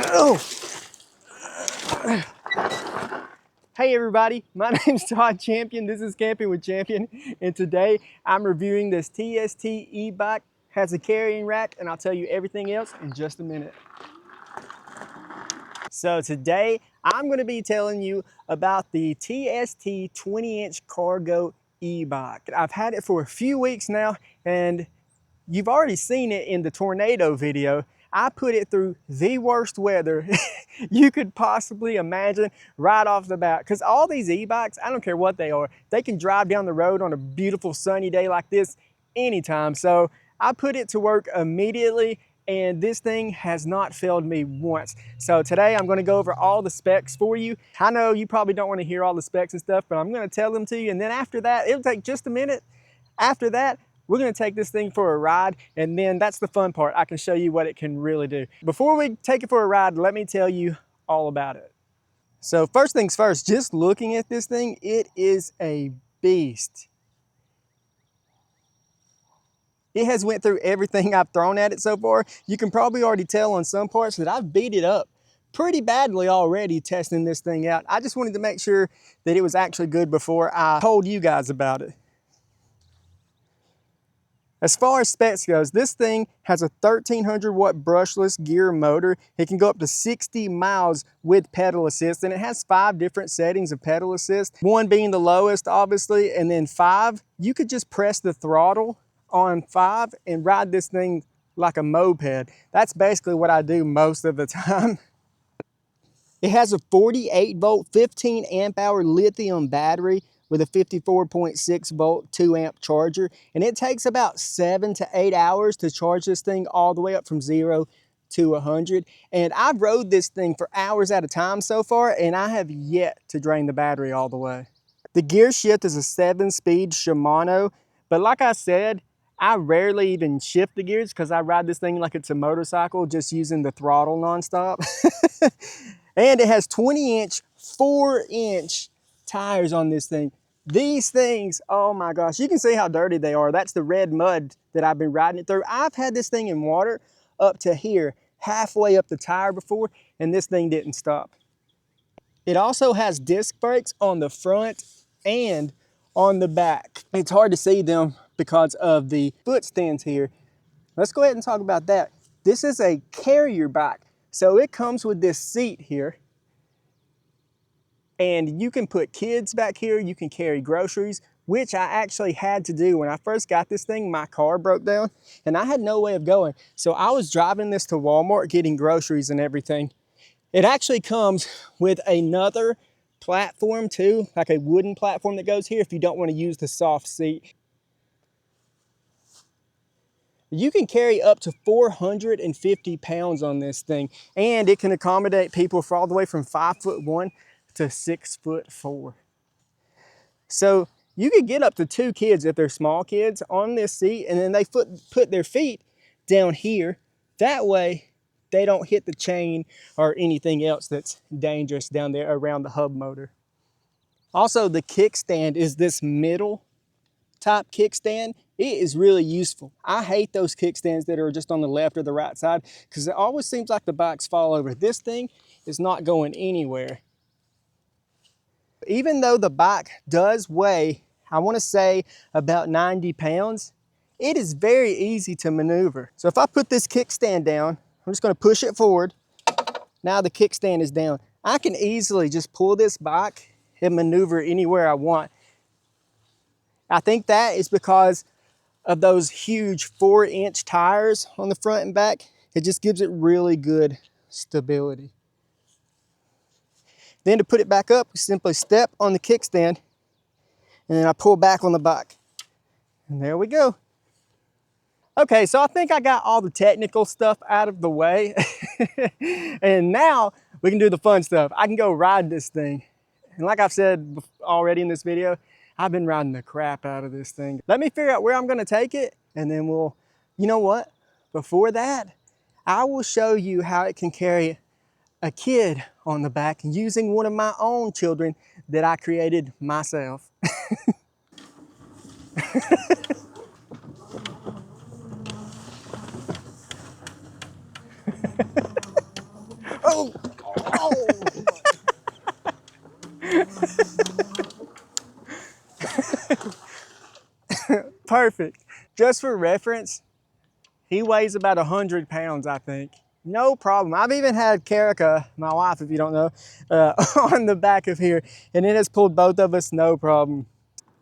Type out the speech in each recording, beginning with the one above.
Oh. Hey everybody, my name's Todd Champion. This is Camping with Champion, and today I'm reviewing this TST e-bike. Has a carrying rack, and I'll tell you everything else in just a minute. So today I'm going to be telling you about the TST 20-inch cargo e-bike. I've had it for a few weeks now, and you've already seen it in the tornado video. I put it through the worst weather you could possibly imagine right off the bat. Because all these e-bikes, I don't care what they are, they can drive down the road on a beautiful sunny day like this anytime. So I put it to work immediately, and this thing has not failed me once. So today I'm going to go over all the specs for you. I know you probably don't want to hear all the specs and stuff, but I'm going to tell them to you. And then after that, it'll take just a minute. After that, we're going to take this thing for a ride, and then that's the fun part. I can show you what it can really do. Before we take it for a ride, let me tell you all about it. So first things first, just looking at this thing, it is a beast. It has went through everything I've thrown at it so far. You can probably already tell on some parts that I've beat it up pretty badly already testing this thing out. I just wanted to make sure that it was actually good before I told you guys about it. As far as specs goes, this thing has a 1300 watt brushless gear motor. It can go up to 60 miles with pedal assist, and it has 5 different settings of pedal assist. 1 being the lowest, obviously, and then 5, you could just press the throttle on 5 and ride this thing like a moped. That's basically what I do most of the time. It has a 48 volt, 15 amp hour lithium battery with a 54.6 volt 2 amp charger, and it takes about 7 to 8 hours to charge this thing all the way up from 0 to 100. And I've rode this thing for hours at a time so far, and I have yet to drain the battery all the way. The gear shift is a 7-speed Shimano, but like I said, I rarely even shift the gears because I ride this thing like it's a motorcycle, just using the throttle nonstop. And it has 20-inch, 4-inch tires on this thing. These things, oh my gosh, you can see how dirty they are. That's the red mud that I've been riding it through. I've had this thing in water up to here, halfway up the tire before, and this thing didn't stop. It also has disc brakes on the front and on the back. It's hard to see them because of the foot stands here. Let's go ahead and talk about that. This is a carrier bike, so it comes with this seat here. And you can put kids back here, you can carry groceries, which I actually had to do. When I first got this thing, my car broke down and I had no way of going. So I was driving this to Walmart, getting groceries and everything. It actually comes with another platform too, like a wooden platform that goes here if you don't want to use the soft seat. You can carry up to 450 pounds on this thing, and it can accommodate people for all the way from 5'1" to 6'4". So you could get up to 2 kids if they're small kids on this seat, and then they put their feet down here. That way they don't hit the chain or anything else that's dangerous down there around the hub motor. Also, the kickstand is this middle type kickstand. It is really useful. I hate those kickstands that are just on the left or the right side because it always seems like the bikes fall over. This thing is not going anywhere. Even though the bike does weigh, I want to say about 90 pounds, it is very easy to maneuver. So if I put this kickstand down, I'm just going to push it forward. Now the kickstand is down. I can easily just pull this bike and maneuver anywhere I want. I think that is because of those huge 4-inch tires on the front and back. It just gives it really good stability. Then to put it back up, we simply step on the kickstand and then I pull back on the bike. And there we go. Okay, so I think I got all the technical stuff out of the way. And now we can do the fun stuff. I can go ride this thing. And like I've said already in this video, I've been riding the crap out of this thing. Let me figure out where I'm gonna take it, and then you know what? Before that, I will show you how it can carry a kid on the back using one of my own children that I created myself. Oh, Oh, oh. Perfect. Just for reference, he weighs about 100 pounds, I think. No problem. I've even had Karika, my wife, if you don't know, on the back of here, and it has pulled both of us no problem.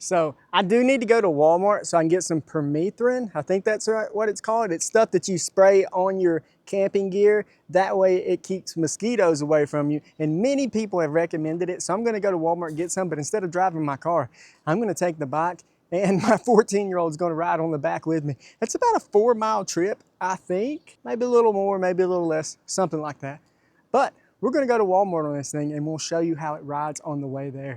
So I do need to go to Walmart so I can get some permethrin. I think that's what it's called. It's stuff that you spray on your camping gear. That way it keeps mosquitoes away from you. And many people have recommended it. So I'm gonna go to Walmart and get some, but instead of driving my car, I'm gonna take the bike and my 14-year-old is gonna ride on the back with me. It's about a 4-mile trip, I think. Maybe a little more, maybe a little less, something like that. But we're gonna go to Walmart on this thing and we'll show you how it rides on the way there.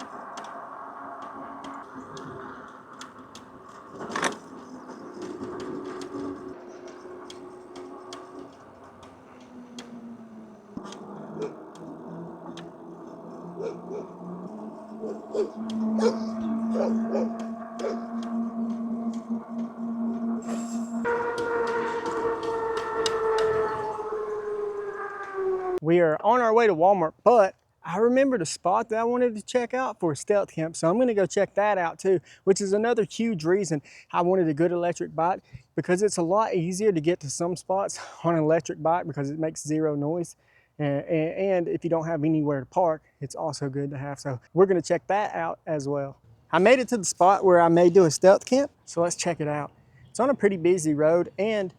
We are on our way to Walmart, but I remembered a spot that I wanted to check out for a stealth camp, so I'm gonna go check that out too, which is another huge reason I wanted a good electric bike, because it's a lot easier to get to some spots on an electric bike because it makes zero noise. And if you don't have anywhere to park, it's also good to have. So we're gonna check that out as well. I made it to the spot where I may do a stealth camp, so let's check it out. It's on a pretty busy road and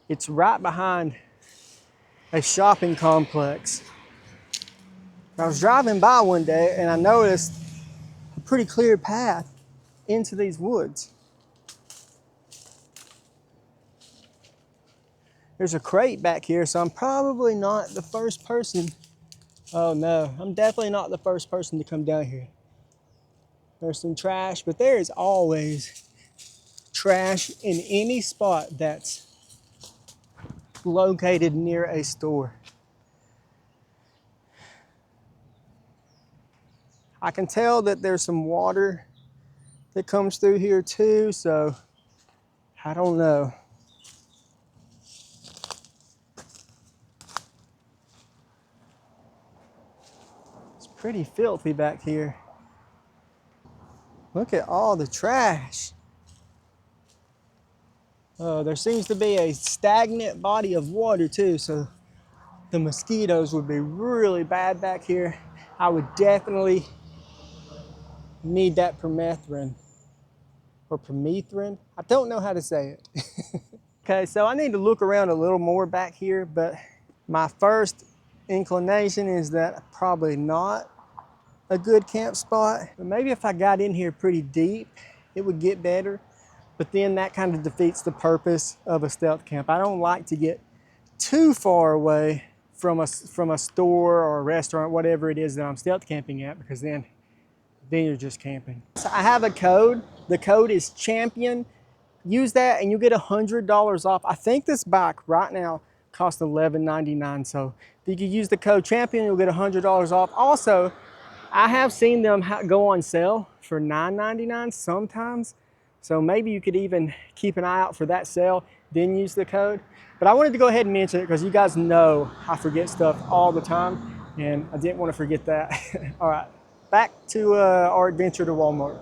it's right behind a shopping complex. I was driving by one day and I noticed a pretty clear path into these woods. There's a crate back here, so I'm probably not the first person. Oh no, I'm definitely not the first person to come down here. There's some trash, but there is always trash in any spot that's located near a store. I can tell that there's some water that comes through here too, so I don't know. It's pretty filthy back here. Look at all the trash. Oh, there seems to be a stagnant body of water too, so the mosquitoes would be really bad back here. I would definitely need that permethrin or permethrin. I don't know how to say it. Okay, so I need to look around a little more back here, but my first inclination is that probably not a good camp spot. But maybe if I got in here pretty deep, it would get better. But then that kind of defeats the purpose of a stealth camp. I don't like to get too far away from a store or a restaurant, whatever it is that I'm stealth camping at, because then you're just camping. So I have a code. The code is Champion. Use that and you get $100 off. I think this bike right now costs $11.99. So if you could use the code Champion, you'll get $100 off. Also, I have seen them go on sale for $9.99 sometimes. So maybe you could even keep an eye out for that sale, then use the code. But I wanted to go ahead and mention it because you guys know I forget stuff all the time and I didn't want to forget that. All right, back to our adventure to Walmart.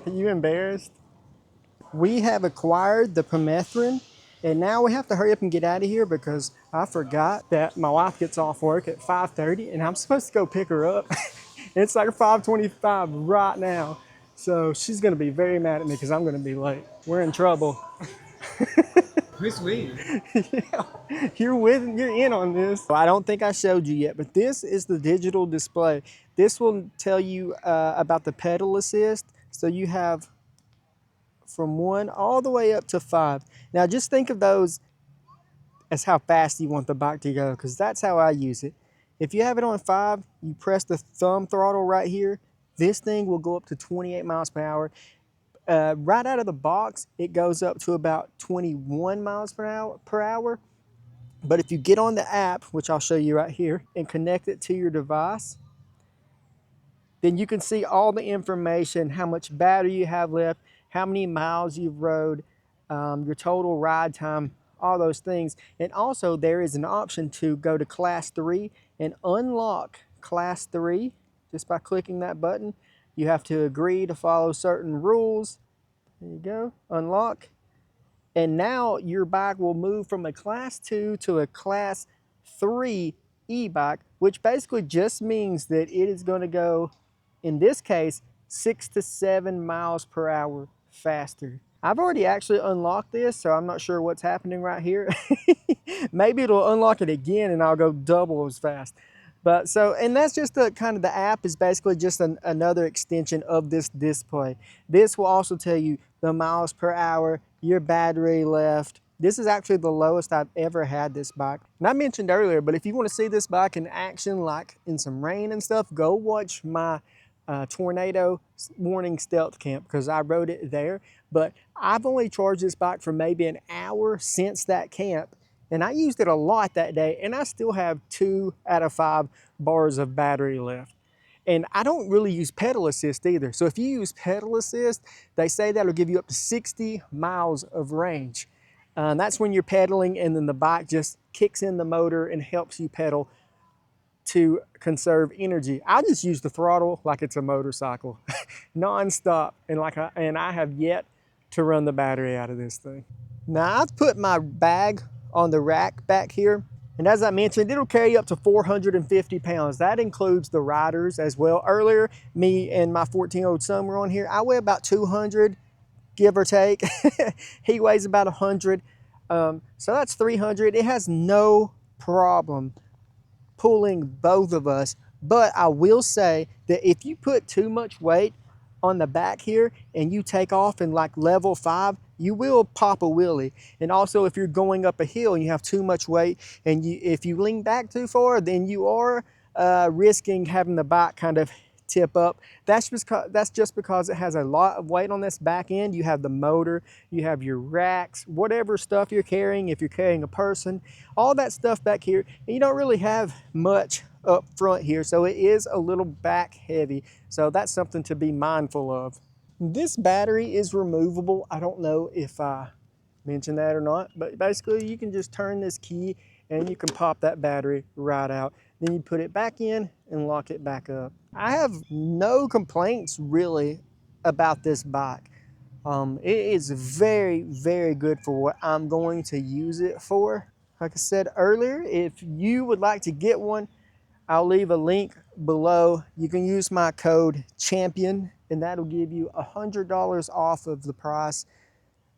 Are you embarrassed? We have acquired the permethrin and now we have to hurry up and get out of here because I forgot that my wife gets off work at 5:30 and I'm supposed to go pick her up. It's like 5:25 right now. So she's gonna be very mad at me because I'm gonna be late. We're in trouble. Who's we? Yeah, you're in on this. I don't think I showed you yet, but this is the digital display. This will tell you about the pedal assist. So you have from 1 all the way up to 5. Now just think of those as how fast you want the bike to go, because that's how I use it. If you have it on 5, you press the thumb throttle right here, this thing will go up to 28 miles per hour. Right out of the box, it goes up to about 21 miles per hour. But if you get on the app, which I'll show you right here, and connect it to your device, then you can see all the information, how much battery you have left, how many miles you've rode, your total ride time, all those things. And also there is an option to go to class 3 and unlock class 3 just by clicking that button. You have to agree to follow certain rules. There you go, unlock. And now your bike will move from a class 2 to a class 3 e-bike, which basically just means that it is going to go, in this case, 6 to 7 miles per hour faster. I've already actually unlocked this, so I'm not sure what's happening right here. Maybe it'll unlock it again and I'll go double as fast. But so, and that's just the kind of, the app is basically just another extension of this display. This will also tell you the miles per hour, your battery left. This is actually the lowest I've ever had this bike. And I mentioned earlier, but if you want to see this bike in action, like in some rain and stuff, go watch my tornado warning stealth camp, because I rode it there. But I've only charged this bike for maybe an hour since that camp, and I used it a lot that day, and I still have 2 out of 5 bars of battery left. And I don't really use pedal assist either. So if you use pedal assist, they say that'll give you up to 60 miles of range. That's when you're pedaling and then the bike just kicks in the motor and helps you pedal to conserve energy. I just use the throttle like it's a motorcycle, non-stop, and I have yet to run the battery out of this thing. Now I've put my bag on the rack back here, and as I mentioned, it'll carry up to 450 pounds. That includes the riders as well. Earlier, me and my 14-year-old son were on here. I weigh about 200, give or take. He weighs about 100, so that's 300. It has no problem pulling both of us. But I will say that if you put too much weight on the back here and you take off in like level 5, you will pop a wheelie. And also if you're going up a hill and you have too much weight and if you lean back too far, then you are risking having the bike kind of tip up. That's just because it has a lot of weight on this back end. You have the motor, you have your racks, whatever stuff you're carrying, if you're carrying a person, all that stuff back here, and you don't really have much up front here, so it is a little back heavy. So that's something to be mindful of. This battery is removable. I don't know if I mentioned that or not, but basically you can just turn this key and you can pop that battery right out. Then you put it back in and lock it back up. I have no complaints really about this bike. It is very, very good for what I'm going to use it for. Like I said earlier, if you would like to get one, I'll leave a link below. You can use my code CHAMPION and that'll give you $100 off of the price.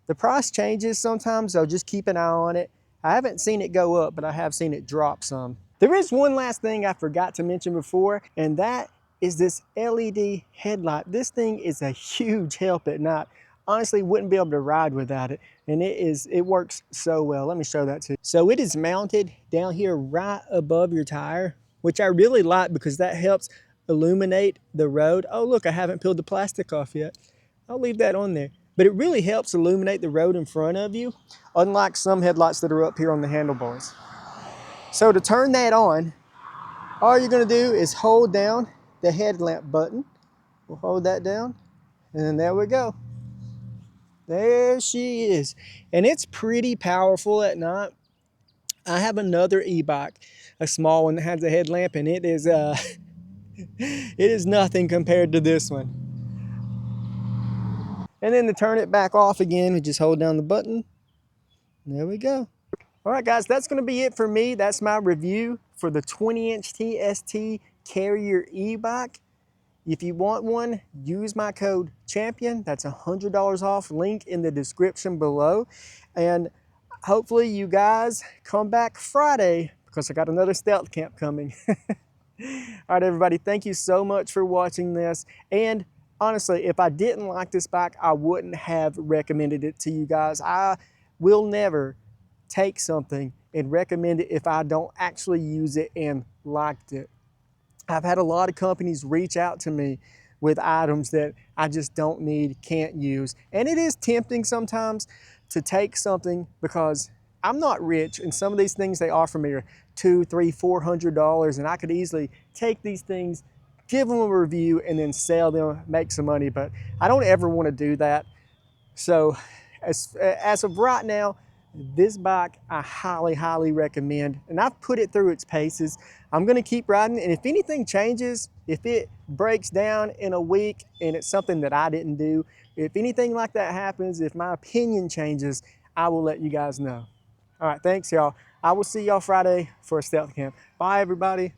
The price changes sometimes, so just keep an eye on it. I haven't seen it go up, but I have seen it drop some. There is one last thing I forgot to mention before, and that is this LED headlight. This thing is a huge help at night. Honestly, wouldn't be able to ride without it, and it works so well. Let me show that to you. So it is mounted down here right above your tire, which I really like because that helps illuminate the road. Oh look, I haven't peeled the plastic off yet. I'll leave that on there. But it really helps illuminate the road in front of you, unlike some headlights that are up here on the handlebars. So to turn that on, all you're gonna do is hold down the headlamp button. We'll hold that down, and there we go. There she is. And it's pretty powerful at night. I have another e-bike, a small one that has a headlamp, and it is it is nothing compared to this one. And then to turn it back off again, we just hold down the button. There we go. All right, guys, that's going to be it for me. That's my review for the 20-inch TST Carrier e-bike. If you want one, use my code CHAMPION. That's $100 off. Link in the description below. And hopefully you guys come back Friday because I got another stealth camp coming. All right, everybody, thank you so much for watching this. And honestly, if I didn't like this bike, I wouldn't have recommended it to you guys. I will never take something and recommend it if I don't actually use it and liked it. I've had a lot of companies reach out to me with items that I just don't need, can't use. And it is tempting sometimes to take something because I'm not rich, and some of these things they offer me are $200, $300, $400, and I could easily take these things, give them a review, and then sell them, make some money. But I don't ever want to do that. So as of right now, this bike I highly recommend, and I've put it through its paces. I'm gonna keep riding, and if anything changes, if it breaks down in a week and it's something that I didn't do, if anything like that happens, if my opinion changes, I will let you guys know. All right, thanks y'all. I will see y'all Friday for a stealth camp. Bye everybody.